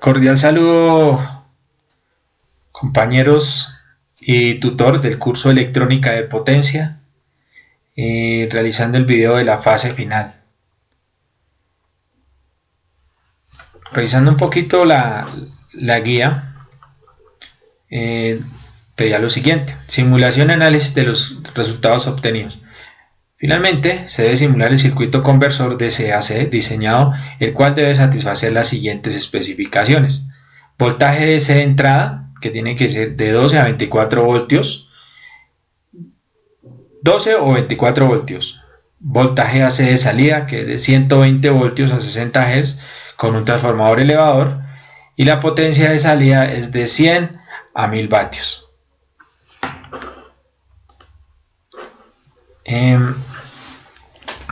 Cordial saludo, compañeros y tutor del curso Electrónica de Potencia, realizando el video de la fase final. Revisando un poquito la guía, pedía lo siguiente: simulación y análisis de los resultados obtenidos. Finalmente, se debe simular el circuito conversor DC-AC diseñado, el cual debe satisfacer las siguientes especificaciones: voltaje DC de entrada, que tiene que ser de 12 a 24 voltios, 12 o 24 voltios, voltaje AC de salida, que es de 120 voltios a 60 Hz con un transformador elevador, y la potencia de salida es de 100 a 1000 vatios.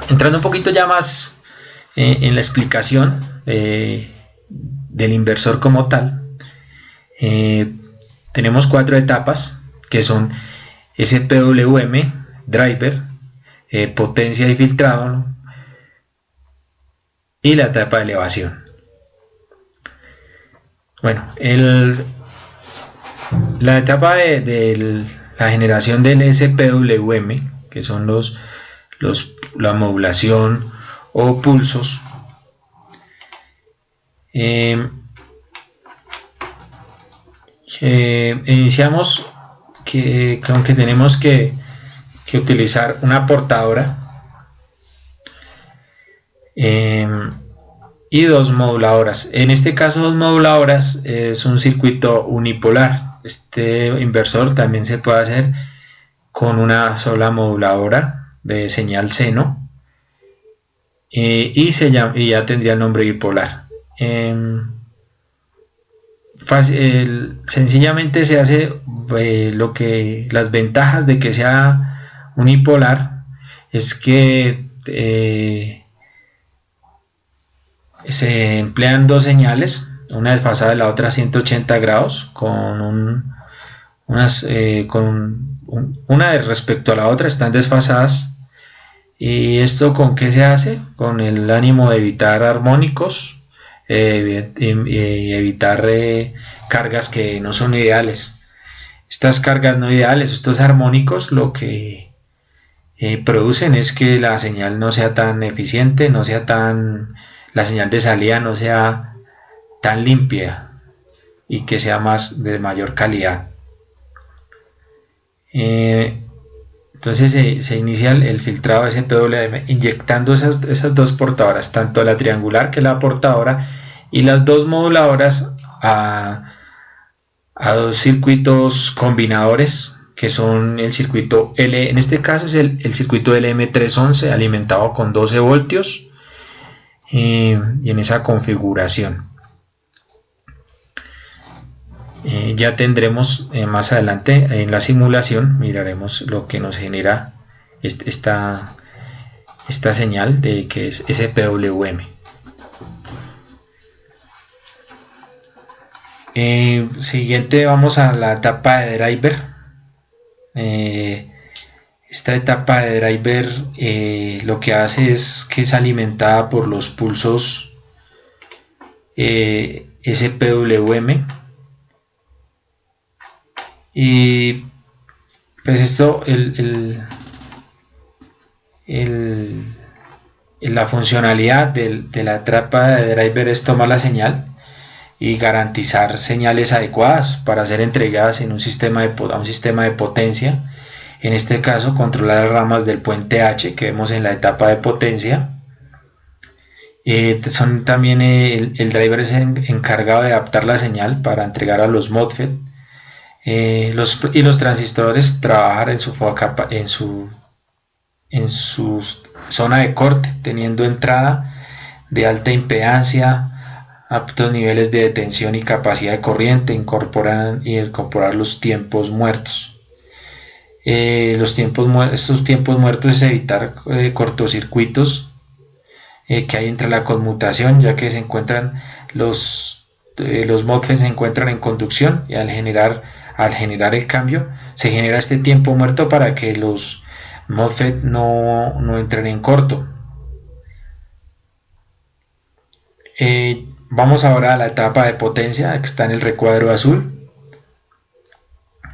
Entrando un poquito ya más en la explicación del inversor como tal, tenemos 4 etapas que son SPWM, driver, potencia y filtrado, y la etapa de elevación. Bueno, la etapa de la generación del SPWM, que son la modulación o pulsos, iniciamos con que tenemos que utilizar una portadora y dos moduladoras. En este caso, dos moduladoras es un circuito unipolar. Este inversor también se puede hacer con una sola moduladora de señal seno, y ya tendría el nombre bipolar. Sencillamente se hace las ventajas de que sea unipolar es que se emplean dos señales, una desfasada de la otra a 180 grados, una respecto a la otra están desfasadas. ¿Y esto con qué se hace? Con el ánimo de evitar armónicos y evitar cargas que no son ideales. Estas cargas no ideales, estos armónicos, lo que producen es que la señal no sea tan eficiente, la señal de salida no sea tan limpia y que sea de mayor calidad. Entonces se inicia el filtrado de SPWM inyectando esas dos portadoras, tanto la triangular, que es la portadora, y las dos moduladoras a dos circuitos combinadores, que son el circuito L, en este caso es el circuito LM311 alimentado con 12 voltios, y en esa configuración. Ya tendremos más adelante en la simulación, miraremos lo que nos genera esta señal de que es SPWM. Siguiente, vamos a la etapa de driver. Esta etapa de driver lo que hace es que es alimentada por los pulsos SPWM. Y pues esto, la funcionalidad de la etapa de driver es tomar la señal y garantizar señales adecuadas para ser entregadas en un sistema de potencia. En este caso, controlar las ramas del puente H que vemos en la etapa de potencia. También el driver es encargado de adaptar la señal para entregar a los MOSFET. Y los transistores trabajar en su zona de corte, teniendo entrada de alta impedancia, aptos niveles de tensión y capacidad de corriente, incorporar los tiempos muertos. Estos tiempos muertos es evitar cortocircuitos que hay entre la conmutación, ya que los MOSFET se encuentran en conducción, y al generar el cambio se genera este tiempo muerto para que los MOSFET no entren en corto. Vamos ahora a la etapa de potencia que está en el recuadro azul.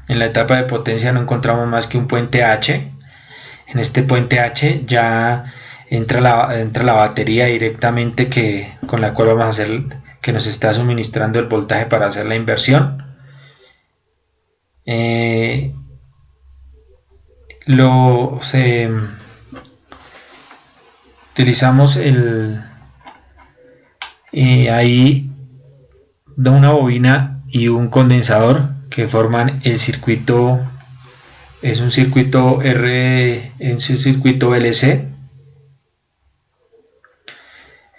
En la etapa de potencia no encontramos más que un puente H. En este puente H ya entra la batería directamente con la cual vamos a hacer, que nos está suministrando el voltaje para hacer la inversión. Utilizamos ahí de una bobina y un condensador que forman el circuito. Es un circuito LC.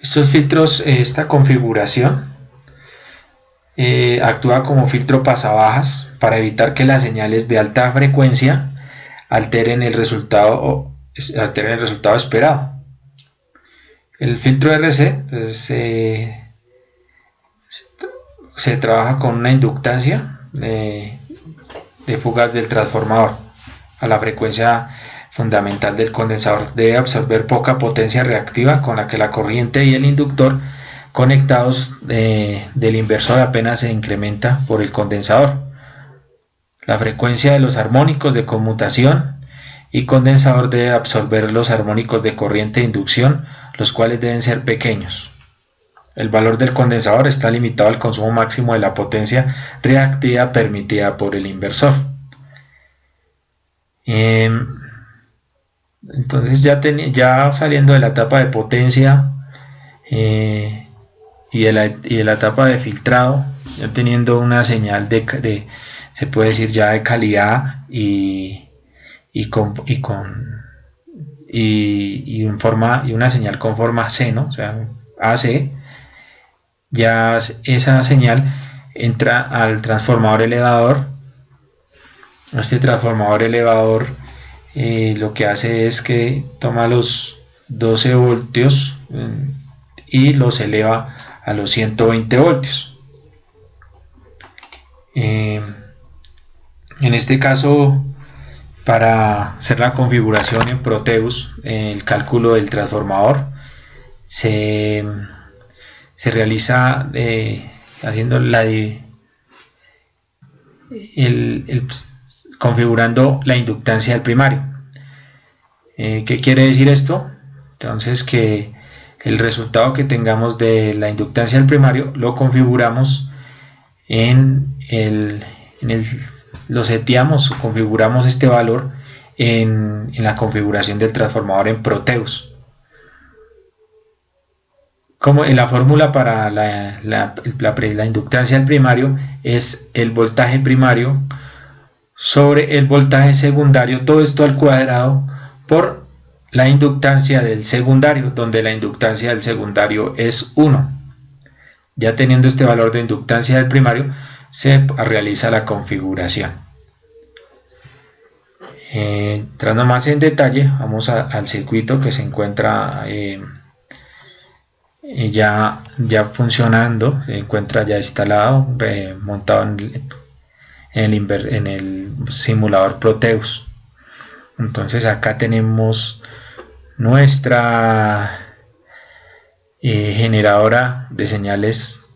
Estos filtros, esta configuración actúa como filtro pasabajas para evitar que las señales de alta frecuencia alteren el resultado esperado. El filtro RC entonces, se trabaja con una inductancia de fugas del transformador a la frecuencia fundamental del condensador. Debe absorber poca potencia reactiva con la que la corriente y el inductor conectados del inversor apenas se incrementa por el condensador. La frecuencia de los armónicos de conmutación y condensador debe absorber los armónicos de corriente de inducción, los cuales deben ser pequeños. El valor del condensador está limitado al consumo máximo de la potencia reactiva permitida por el inversor. Entonces ya saliendo de la etapa de potencia y de la etapa de filtrado, ya teniendo una señal se puede decir ya de calidad y una señal con forma C, ¿no? O sea, AC, ya esa señal entra al transformador elevador. Este transformador elevador lo que hace es que toma los 12 voltios y los eleva a los 120 voltios. En este caso, para hacer la configuración en Proteus, el cálculo del transformador se realiza haciendo configurando la inductancia del primario. ¿Qué quiere decir esto? Entonces, que el resultado que tengamos de la inductancia del primario lo configuramos lo seteamos o configuramos este valor en la configuración del transformador en Proteus. Como la fórmula para la inductancia del primario es el voltaje primario sobre el voltaje secundario, todo esto al cuadrado por la inductancia del secundario, donde la inductancia del secundario es 1. Ya teniendo este valor de inductancia del primario, se realiza la configuración. Entrando más en detalle, vamos al circuito que se encuentra ya funcionando, se encuentra ya instalado, montado en el simulador Proteus. Entonces acá tenemos nuestra generadora de señales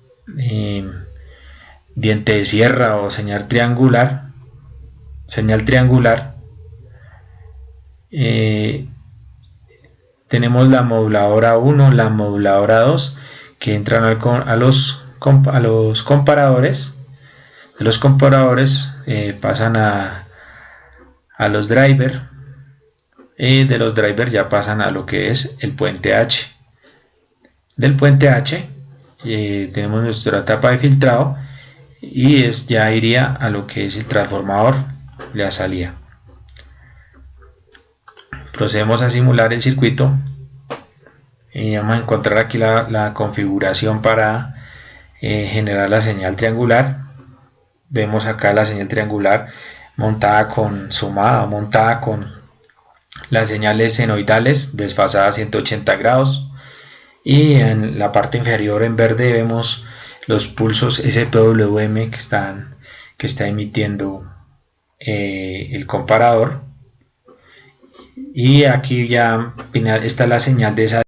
diente de sierra o señal triangular. Tenemos la moduladora 1, la moduladora 2 que entran a los comparadores. De los comparadores pasan a los drivers, y de los drivers ya pasan a lo que es el puente H. Del puente H tenemos nuestra etapa de filtrado y ya iría a lo que es el transformador, la salida. Procedemos a simular el circuito y vamos a encontrar aquí la configuración para generar la señal triangular. Vemos acá la señal triangular montada con las señales senoidales desfasadas 180 grados, y en la parte inferior en verde vemos los pulsos SPWM que está emitiendo el comparador, y aquí ya está la señal de esa